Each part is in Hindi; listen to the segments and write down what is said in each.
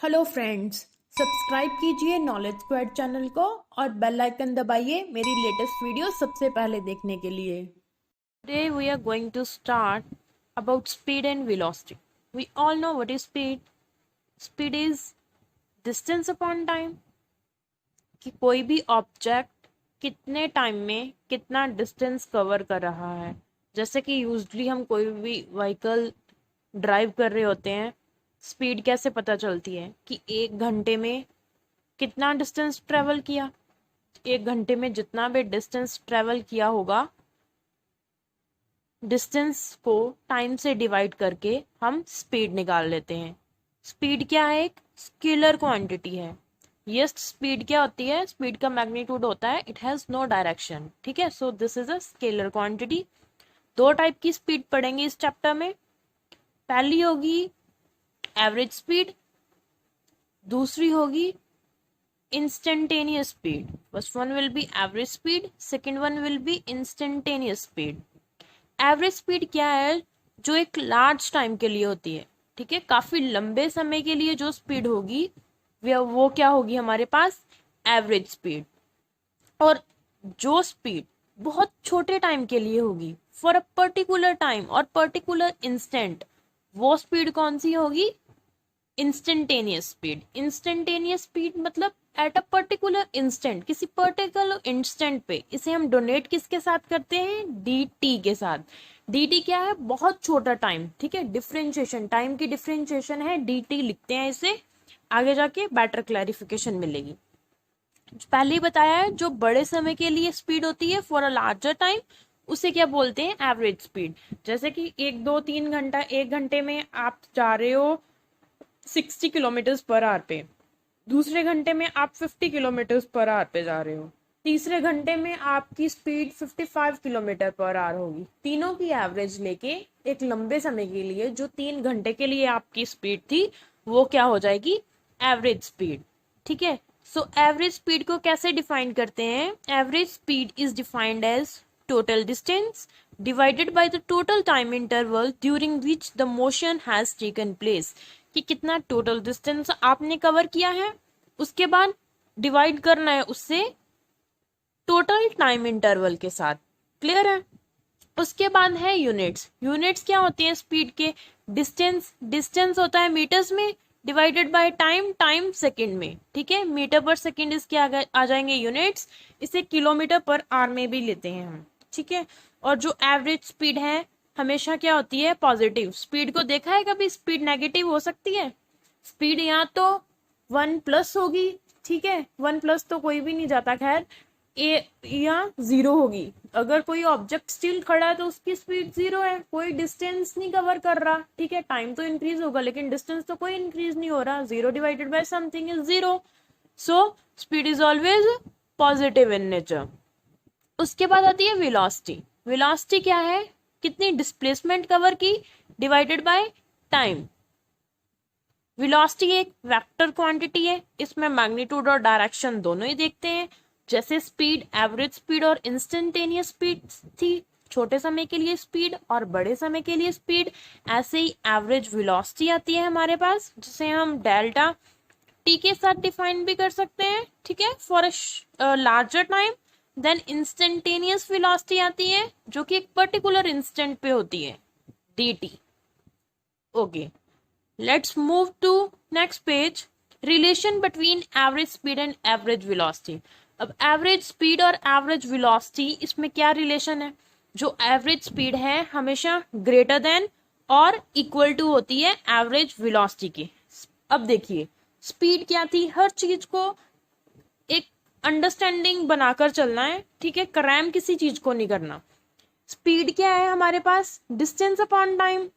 हेलो फ्रेंड्स, सब्सक्राइब कीजिए नॉलेज स्क्वाड चैनल को और बेल आइकन दबाइए मेरी लेटेस्ट वीडियो सबसे पहले देखने के लिए। Today we are going to start about speed and velocity. We all know what is speed. Speed is distance upon time. कि कोई भी ऑब्जेक्ट कितने टाइम में कितना डिस्टेंस कवर कर रहा है। जैसे कि यूजली हम कोई भी व्हीकल ड्राइव कर रहे होते हैं, स्पीड कैसे पता चलती है कि 1 घंटे में कितना डिस्टेंस ट्रेवल किया। 1 घंटे में जितना भी डिस्टेंस ट्रेवल किया होगा, डिस्टेंस को टाइम से डिवाइड करके हम स्पीड निकाल लेते हैं। स्पीड क्या है? एक स्केलर क्वांटिटी है। यस, स्पीड क्या होती है? स्पीड का मैग्नीट्यूड होता है, इट हैज नो डायरेक्शन। ठीक है, so this is a scalar quantity. 2 type की स्पीड पढ़ेंगे इस चैप्टर में। पहली होगी एवरेज स्पीड, दूसरी होगी instantaneous speed. First one will be average speed, second one will be instantaneous speed. Average speed क्या है? जो एक लार्ज टाइम के लिए होती है। ठीक है, काफी लंबे समय के लिए जो स्पीड होगी वो क्या होगी हमारे पास? Average speed. और जो स्पीड बहुत छोटे टाइम के लिए होगी, फॉर अ पर्टिकुलर टाइम और पर्टिकुलर इंस्टेंट, वो स्पीड कौन सी होगी? Instantaneous speed. इंस्टेंटेनियस स्पीड मतलब एट अ पर्टिकुलर इंस्टेंट, किसी पर्टिकुलर इंस्टेंट पे। इसे हम डोनेट किसके साथ करते हैं? dt के साथ। dt क्या है? बहुत छोटा टाइम। ठीक है, डिफरेंशिएशन, टाइम की डिफरेंशिएशन है, dt लिखते हैं इसे। आगे जाके बेटर क्लैरिफिकेशन मिलेगी। पहले ही बताया है, जो बड़े समय के लिए स्पीड होती है फॉर अ लार्जर टाइम, उसे क्या बोलते हैं? Average speed. जैसे कि 1 2 3 घंटा, 1 घंटे में आप जा रहे हो 60 किलोमीटर पर आवर पे, दूसरे घंटे में आप 50 किलोमीटर पर आवर पे जा रहे हो, तीसरे घंटे में आपकी स्पीड 55 किलोमीटर पर आवर होगी। तीनों की एवरेज लेके एक लंबे समय के लिए जो 3 घंटे के लिए आपकी स्पीड थी, वो क्या हो जाएगी? Average speed. ठीक है, सो एवरेज स्पीड को कैसे डिफाइन करते हैं? Average speed is defined as total distance divided by the total time interval during which the motion has taken place। कि कितना टोटल डिस्टेंस आपने कवर किया है, उसके बाद डिवाइड करना है उससे टोटल टाइम इंटरवल के साथ। क्लियर है? उसके बाद है यूनिट्स। यूनिट्स क्या होती हैं स्पीड के? डिस्टेंस, डिस्टेंस होता है मीटर्स में, divided by time, time second में। ठीक है, मीटर पर सेकंड इसके आ जाएंगे यूनिट्स। इसे किलोमीटर पर आवर में भी लेते हैं हम। ठीक है, और जो एवरेज स्पीड है हमेशा क्या होती है? पॉजिटिव। स्पीड को देखा है कभी? स्पीड नेगेटिव हो सकती है। स्पीड यहाँ तो 1+ होगी। ठीक है, 1+ तो कोई भी नहीं जाता, खैर ए या 0 होगी। अगर कोई ऑब्जेक्ट स्टिल खड़ा है तो उसकी स्पीड 0 है, कोई डिस्टेंस नहीं कवर कर रहा। ठीक है, टाइम तो इंक्रीज होगा लेकिन डिस्टेंस तो कोई इंक्रीज नहीं हो रहा। 0 divided by something is 0, so speed is always positive in nature. उसके बाद आती है वेलोसिटी। वेलोसिटी क्या है? कितनी डिस्प्लेसमेंट कवर की, डिवाइडेड बाय टाइम। वेलोसिटी एक वेक्टर क्वांटिटी है, इसमें मैग्नीट्यूड और डायरेक्शन दोनों ही देखते हैं। जैसे स्पीड, एवरेज स्पीड और इंस्टेंटेनियस स्पीड थी, छोटे समय के लिए स्पीड और बड़े समय के लिए स्पीड, ऐसे ही एवरेज वेलोसिटी आती है हमारे पास, जिसे हम डेल्टा टी के साथ डिफाइन भी कर सकते हैं। ठीक है, for a larger time. Then instantaneous velocity आती है, जो कि एक पर्टिकुलर इंस्टेंट पे होती है, dt। Okay, let's move to next page। relation between average speed and average velocity। अब एवरेज स्पीड और एवरेज वेलोसिटी, इसमें क्या रिलेशन है? जो एवरेज स्पीड है हमेशा ग्रेटर देन और इक्वल टू होती है एवरेज वेलोसिटी की। अब देखिए, स्पीड क्या थी? हर चीज को एक अंडरस्टैंडिंग बनाकर चलना है। ठीक है, क्रैम किसी चीज को नहीं करना। स्पीड क्या है हमारे पास? Distance upon time.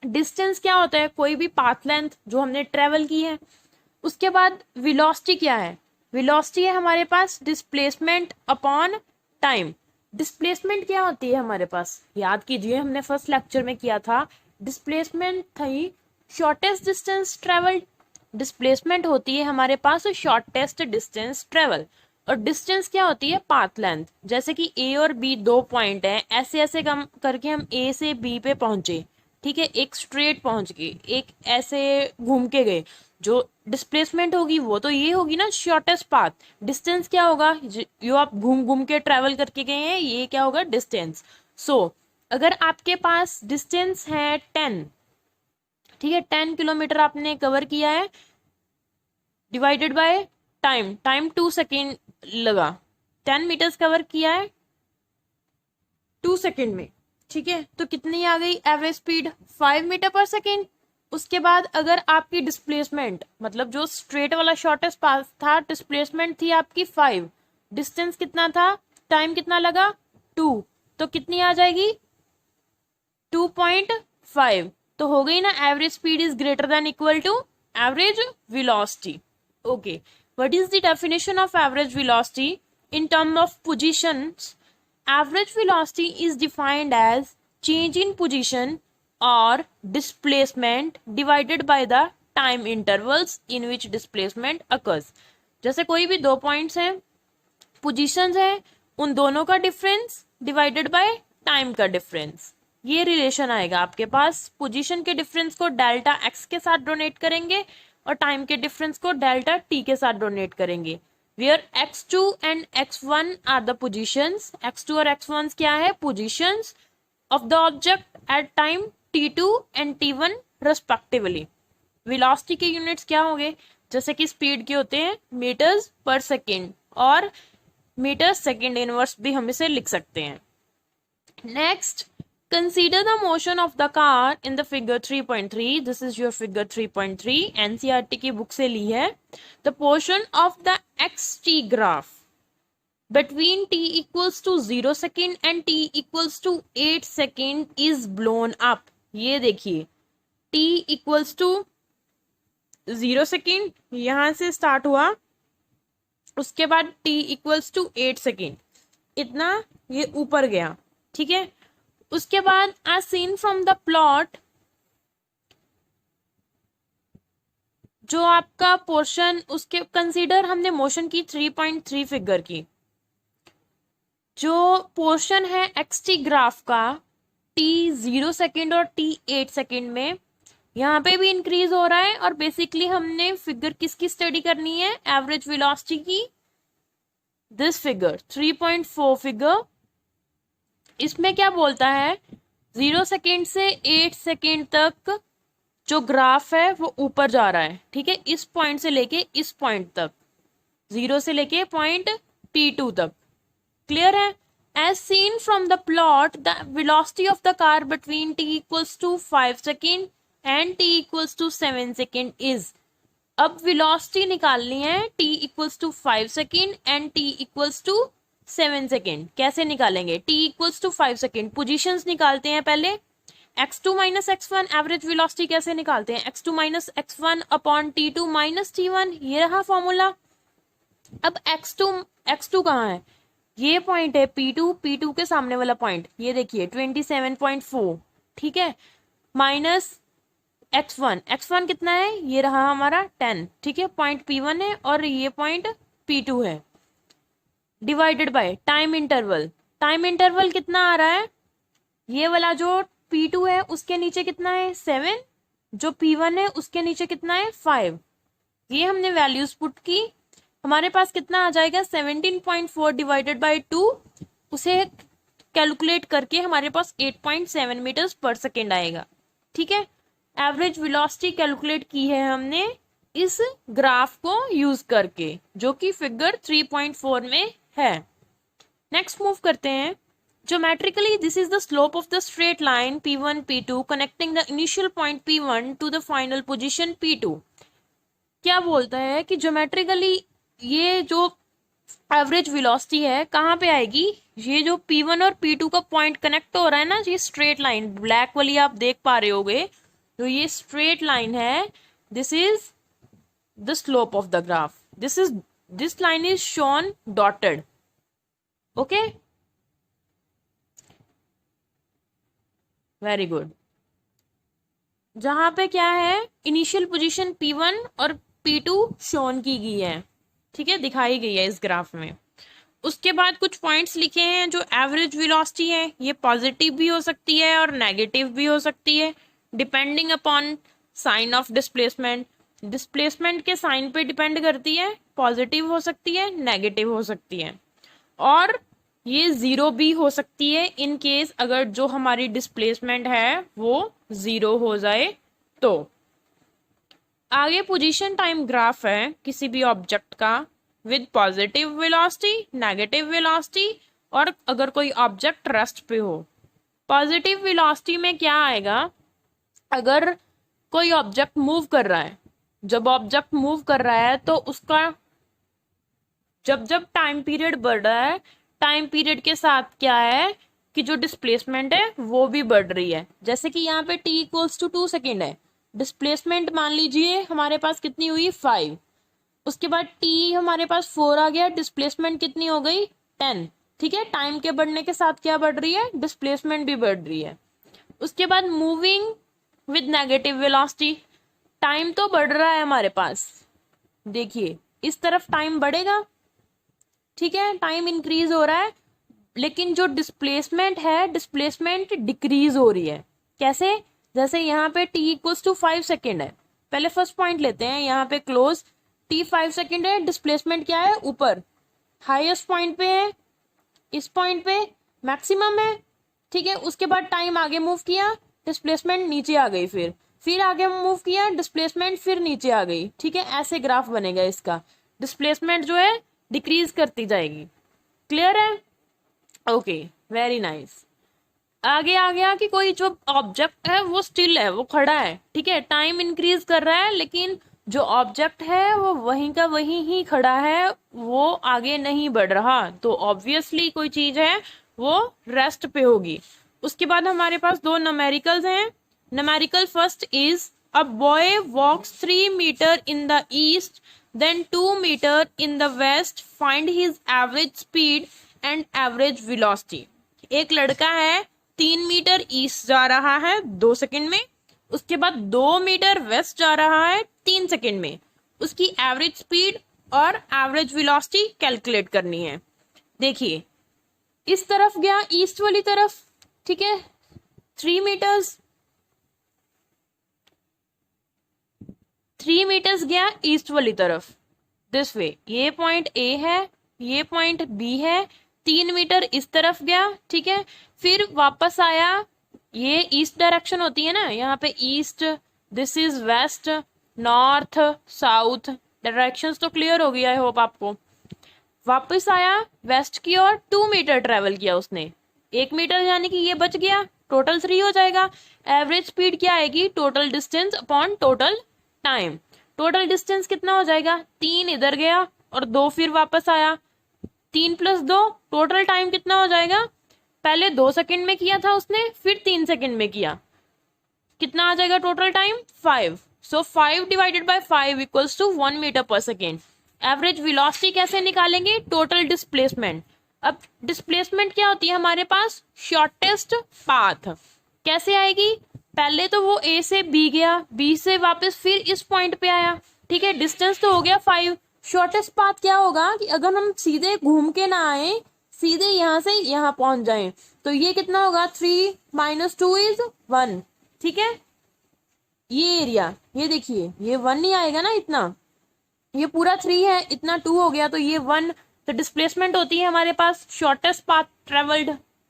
डिस्टेंस क्या होता है? कोई भी पाथ लेंथ जो हमने ट्रेवल की है। उसके बाद वेलोसिटी क्या है? वेलोसिटी है हमारे पास डिस्प्लेसमेंट अपॉन टाइम। डिस्प्लेसमेंट क्या होती है हमारे पास? याद कीजिए, हमने फर्स्ट लेक्चर में किया था। डिस्प्लेसमेंट थी शॉर्टेस्ट डिस्टेंस ट्रेवल्ड। डिस्प्लेसमेंट होती है हमारे पास शॉर्टेस्ट डिस्टेंस ट्रेवल। और डिस्टेंस क्या होती है? Path length. जैसे कि ए और बी 2 पॉइंट हैं, ऐसे ऐसे कम करके हम ए से बी पे पहुंचे। ठीक है, एक स्ट्रेट पहुंच गए, एक ऐसे घूम के गए, जो डिस्प्लेसमेंट होगी वो तो ये होगी ना, शॉर्टेस्ट पाथ। डिस्टेंस क्या होगा, जो आप घूम घूम के ट्रेवल करके गए हैं, ये क्या होगा, डिस्टेंस। सो अगर आपके पास डिस्टेंस है 10, ठीक है, 10 किलोमीटर आपने कवर किया है, divided by time, time 2 second लगा, 10 मीटर्स कवर किया है 2 सेकेंड में, ठीक है, तो कितनी आ गई एवरेज स्पीड, 5 मीटर पर सेकेंड। उसके बाद अगर आपकी डिस्प्लेसमेंट, मतलब जो स्ट्रेट वाला शॉर्टेस्ट पाथ था, डिस्प्लेसमेंट थी आपकी 5, डिस्टेंस कितना था, टाइम कितना लगा 2, तो कितनी आ जाएगी 2.5। तो हो गई ना, average speed is greater than equal to average velocity. Okay, what is the definition of average velocity in terms of positions? Average velocity is defined as change in position or displacement divided by the time intervals in which displacement occurs. जैसे कोई भी दो पॉइंट्स हैं, पोजीशंस हैं, उन दोनों का डिफरेंस डिवाइडेड बाय टाइम का डिफरेंस, ये रिलेशन आएगा आपके पास। पोजीशन के डिफरेंस को डेल्टा एक्स के साथ डोनेट करेंगे और टाइम के डिफरेंस को डेल्टा टी के साथ डोनेट करेंगे। Where x2 and x1 are the positions, x2 और x1 क्या है, positions of the object at time t2 and t1 respectively. Velocity के यूनिट्स क्या होंगे, जैसे कि स्पीड के होते हैं मीटर्स पर सेकेंड, और मीटर सेकेंड इनवर्स भी हम इसे लिख सकते हैं। Next, consider the motion of the car in the figure 3.3. This is your figure 3.3, NCERT की बुक से ली है। The portion of the xt graph between t equals to 0 second and t equals to 8 second is blown up. ये देखिए, t equals to 0 second यहां से स्टार्ट हुआ, उसके बाद t equals to 8 second, इतना ये ऊपर गया, ठीक है। उसके बाद as seen from the plot, जो आपका पोर्शन, उसके कंसीडर हमने मोशन की 3.3 फिगर की, जो पोर्शन है एक्सटी ग्राफ का t 0 सेकेंड और t 8 सेकेंड में, यहाँ पे भी इंक्रीज हो रहा है। और बेसिकली हमने फिगर किसकी स्टडी करनी है, एवरेज वेलोसिटी की। दिस फिगर 3.4 फिगर, इसमें क्या बोलता है, 0 सेकेंड से 8 सेकेंड तक जो ग्राफ है वो ऊपर जा रहा है, ठीक है, इस पॉइंट से लेके इस पॉइंट तक, 0 से लेके पॉइंट P2 तक। क्लियर है? As seen from the plot, the velocity of the car between t equals to 5 second and t equals to 7 second is. अब वेलोसिटी निकालनी है t equals to 5 second and t equals to 7 second. कैसे निकालेंगे, t equals to 5 second, positions निकालते हैं पहले। x2 minus x1 average velocity कैसे निकालते हैं, x2 minus x1 upon t2 minus t1, ये रहा फॉर्मूला। अब x2 कहाँ है, ये पॉइंट है P2 के सामने वाला पॉइंट, ये देखिए 27.4, ठीक है, माइनस x1 कितना है, ये रहा हमारा 10, ठीक है, पॉइंट P1 है और ये पॉइंट P2 है, डिवाइडेड बाय टाइम इंटरवल कितना आ रहा है, ये वाला जो P2 है उसके नीचे कितना है 7, जो P1 है उसके नीचे कितना है 5, ये हमने वैल्यूज पुट की, हमारे पास कितना आ जाएगा 17.4 डिवाइडेड बाय 2, उसे कैलकुलेट करके हमारे पास 8.7 मीटर्स पर सेकेंड आएगा, ठीक है। एवरेज वेलोसिटी कैलकुलेट की है हमने इस ग्राफ को यूज करके, जो कि फिगर 3.4 में है। नेक्स्ट मूव करते हैं। Geometrically, this is the slope of the straight line P1, P2 connecting the initial point P1 to the final position P2. क्या बोलता है कि ज्योमेट्रिकली ये जो एवरेज वेलोसिटी है कहाँ पे आएगी, ये जो P1 और P2 का पॉइंट कनेक्ट हो रहा है ना, ये स्ट्रेट लाइन ब्लैक वाली आप देख पा रहे होगे, तो ये स्ट्रेट लाइन है, this is the slope of the graph, this line is shown dotted, okay, very good. जहां पे क्या है, इनिशियल पोजीशन P1 और P2 शोन की गई है, ठीक है, दिखाई गई है इस ग्राफ में। उसके बाद कुछ पॉइंट्स लिखे हैं, जो एवरेज वेलोसिटी है ये पॉजिटिव भी हो सकती है और नेगेटिव भी हो सकती है, depending upon sine of displacement. Displacement के साइन पे डिपेंड करती है, पॉजिटिव हो सकती है, नेगेटिव हो सकती है, और ये जीरो भी हो सकती है इन केस अगर जो हमारी डिस्प्लेसमेंट है वो जीरो हो जाए तो। आगे पोजीशन टाइम ग्राफ है किसी भी ऑब्जेक्ट का with positive velocity, negative velocity, और अगर कोई ऑब्जेक्ट रेस्ट पे हो। पॉजिटिव वेलोसिटी में क्या आएगा, अगर कोई ऑब्जेक्ट मूव कर रहा है, जब ऑब्जेक्ट मूव कर रहा है तो उसका जब जब टाइम पीरियड बढ़ रहा है, टाइम पीरियड के साथ क्या है कि जो डिस्प्लेसमेंट है वो भी बढ़ रही है। जैसे कि यहाँ पे t इक्वल्स टू 2 सेकेंड है, डिस्प्लेसमेंट मान लीजिए हमारे पास कितनी हुई 5, उसके बाद t हमारे पास 4 आ गया, डिस्प्लेसमेंट कितनी हो गई 10। ठीक है, टाइम के बढ़ने के साथ क्या बढ़ रही है, डिस्प्लेसमेंट भी बढ़ रही है। उसके बाद moving with negative velocity, time तो बढ़ रहा है हमारे पास, देखिए इस तरफ टाइम बढ़ेगा, ठीक है, टाइम इंक्रीज हो रहा है, लेकिन जो डिस्प्लेसमेंट है, डिस्प्लेसमेंट डिक्रीज हो रही है। कैसे, जैसे यहाँ पे t इक्वल्स टू 5 सेकेंड है, पहले फर्स्ट पॉइंट लेते हैं, यहाँ पे क्लोज t 5 सेकेंड है, डिस्प्लेसमेंट क्या है ऊपर, हाईएस्ट पॉइंट पे है, इस पॉइंट पे मैक्सिमम है। ठीक है, उसके बाद टाइम आगे मूव किया, डिस्प्लेसमेंट नीचे आ गई, फिर आगे मूव किया, डिस्प्लेसमेंट फिर नीचे आ गई। ठीक है, ऐसे ग्राफ बनेगा इसका, डिस्प्लेसमेंट जो है डिक्रीज करती जाएगी। क्लियर है? Okay, very nice. आगे आ गया कि कोई जो ऑब्जेक्ट है वो स्टिल है, वो खड़ा है, ठीक है, टाइम इंक्रीज कर रहा है, लेकिन जो ऑब्जेक्ट है वो वहीं का वहीं ही खड़ा है, वो आगे नहीं बढ़ रहा, तो ऑब्वियसली कोई चीज है वो रेस्ट पे होगी। उसके बाद हमारे पास दो न्यूमेरिकल्स हैं। Numerical first is a boy walks 3 metre in the east then 2 metre in the west, find his average speed and average velocity. एक लड़का है 3 मीटर ईस्ट जा रहा है 2 सेकंड में, उसके बाद 2 मीटर वेस्ट जा रहा है 3 सेकंड में, उसकी एवरेज स्पीड और एवरेज वेलोसिटी कैलकुलेट करनी है। देखिए इस तरफ गया ईस्ट वाली तरफ, ठीक है, 3 मीटर्स गया ईस्ट वाली तरफ, दिस वे, ये पॉइंट ए है, ये पॉइंट बी है, 3 मीटर इस तरफ गया, ठीक है, फिर वापस आया, ये ईस्ट डायरेक्शन होती है ना, यहाँ पे east, this is west, north, south, directions तो क्लियर हो गया, आई होप आपको। वापस आया वेस्ट की ओर, 2 मीटर ट्रेवल किया उसने, 1 मीटर यानी कि ये बच गया, टोटल 3 हो जाएगा। एवरेज स्पीड क्या आएगी, total distance upon total time. Total distance कितना हो जाएगा, 3 इधर गया और 2 फिर वापस आया, 3 + 2, टोटल टाइम कितना हो जाएगा, पहले 2 सेकंड में किया था उसने, फिर 3 सेकंड में किया, कितना आ जाएगा total time 5। So 5 divided by 5 equals to 1 metre पर सेकेंड। एवरेज वेलोसिटी कैसे निकालेंगे, टोटल डिस्प्लेसमेंट। अब डिस्प्लेसमेंट क्या होती है हमारे पास, शॉर्टेस्ट पाथ। कैसे आएगी, पहले तो वो ए से बी गया, बी से वापस फिर इस पॉइंट पे आया, ठीक है, डिस्टेंस तो हो गया 5। शॉर्टेस्ट पाथ क्या होगा कि अगर हम सीधे घूम के ना आए, सीधे यहाँ से यहाँ पहुंच जाएं, तो ये कितना होगा, 3 - 2 इज 1। ठीक है, ये एरिया, ये देखिए ये 1 नहीं आएगा ना, इतना, ये पूरा 3 है, इतना 2 हो गया, तो ये 1। तो डिस्प्लेसमेंट होती है हमारे पास shortest path travelled,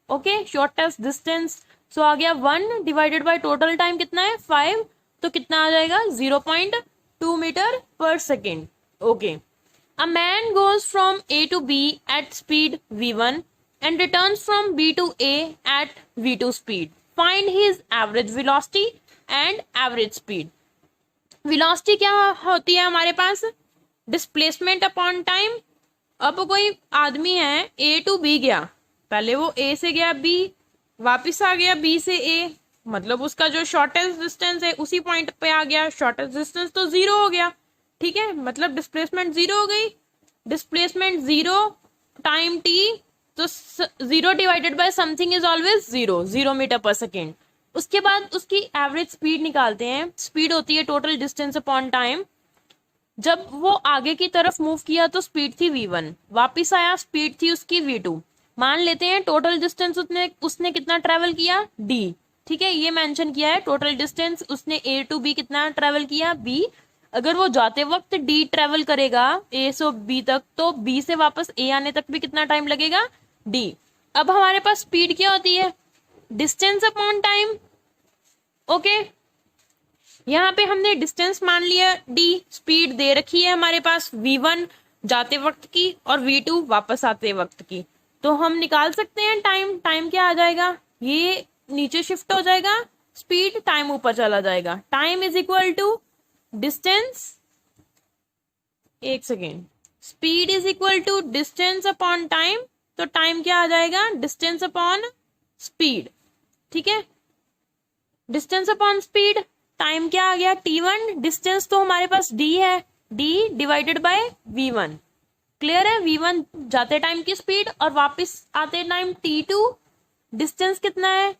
okay, shortest distance. So आ गया 1 डिवाइडेड बाय टोटल टाइम कितना है 5, तो कितना आ जाएगा 0.2 मीटर पर second. Okay, a man goes from A to B at speed v1 and returns from b to a at v2 speed. Find his average velocity and average speed. Velocity क्या होती है हमारे पास, डिस्प्लेसमेंट अपॉन टाइम। अब कोई आदमी है ए टू बी गया, पहले वो ए से गया बी, वापस आ गया बी से ए, मतलब उसका जो शॉर्टेस्ट डिस्टेंस है उसी पॉइंट पे आ गया, शॉर्टेस्ट डिस्टेंस तो 0 हो गया, ठीक है, मतलब डिस्प्लेसमेंट 0 हो गई। डिस्प्लेसमेंट 0, टाइम टी, तो 0 divided by something is always 0, 0 metre पर सेकेंड। उसके बाद उसकी एवरेज स्पीड निकालते हैं, स्पीड होती है टोटल डिस्टेंस अपॉन टाइम। जब वो आगे की तरफ मूव किया तो स्पीड थी v1, वापिस आया स्पीड थी उसकी v2। मान लेते हैं टोटल डिस्टेंस उसने कितना ट्रेवल किया d, ठीक है, ये मेंशन किया है टोटल डिस्टेंस उसने a to b कितना ट्रेवल किया b, अगर वो जाते वक्त डी ट्रेवल करेगा ए से बी तक, तो बी से वापस ए आने तक भी कितना टाइम लगेगा, डी। अब हमारे पास स्पीड क्या होती है, डिस्टेंस अपॉन टाइम। ओके, यहाँ पे हमने डिस्टेंस मान लिया डी, स्पीड दे रखी है हमारे पास v1 जाते वक्त की और v2 वापस आते वक्त की। तो हम निकाल सकते हैं टाइम। टाइम क्या आ जाएगा, ये नीचे शिफ्ट हो जाएगा, स्पीड, टाइम ऊपर चला जाएगा। Time is equal to distance, एक second, speed is equal to distance upon time. तो टाइम क्या आ जाएगा, डिस्टेंस अपॉन स्पीड। ठीक है, डिस्टेंस अपॉन स्पीड, टाइम क्या आ गया t1, डिस्टेंस तो हमारे पास d है, d divided by v1। Clear है, v1 जाते टाइम की स्पीड और वापस आते टाइम t2, डिस्टेंस कितना है,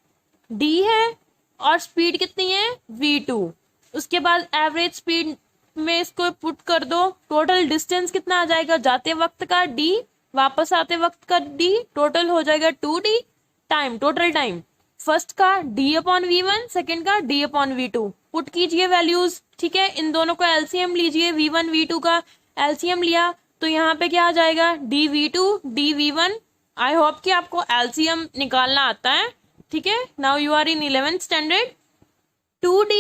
d है और स्पीड कितनी है, v2। उसके बाद एवरेज स्पीड में इसको पुट कर दो, टोटल डिस्टेंस कितना आ जाएगा, जाते वक्त का d, वापस आते वक्त का d, टोटल हो जाएगा 2d। Time, total time, first का d अपॉन v1, सेकेंड का d अपॉन v2। पुट कीजिए वैल्यूज। ठीक है, इन दोनों को एलसीएम लीजिए, v1 v2 का एलसीएम लिया तो यहाँ पे क्या आ जाएगा, dv2 dv1। आई होप कि आपको एलसीएम निकालना आता है। ठीक है, now you are in 11th standard. 2d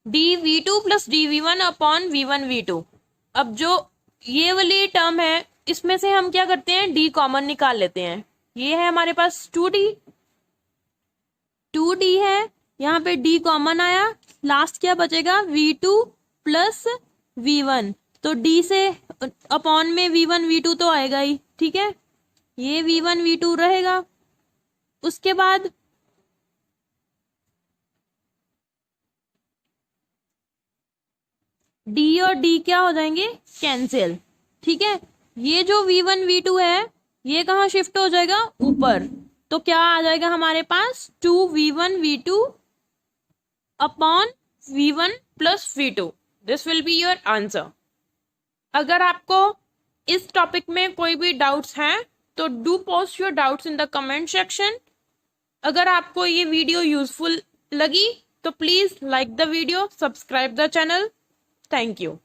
dv2 plus dv1 upon v1 v2। अब जो ये वाली टर्म है इसमें से हम क्या करते हैं, d कॉमन निकाल लेते हैं। ये है हमारे पास 2d, 2d है, यहाँ पे d कॉमन आया, लास्ट क्या बचेगा, v2 प्लस v1। तो d से अपॉन में v1 v2 तो आएगा ही। ठीक है, ये v1 v2 रहेगा। उसके बाद d और d क्या हो जाएंगे, कैंसिल। ठीक है, ये जो v1 v2 है ये कहाँ शिफ्ट हो जाएगा, ऊपर। तो क्या आ जाएगा हमारे पास, 2v1 v2 upon v1 plus v2। This will be your answer. अगर आपको इस टॉपिक में कोई भी डाउट्स हैं तो do post your doubts in the comment section. अगर आपको ये वीडियो यूजफुल लगी तो please like the video, subscribe the channel. Thank you.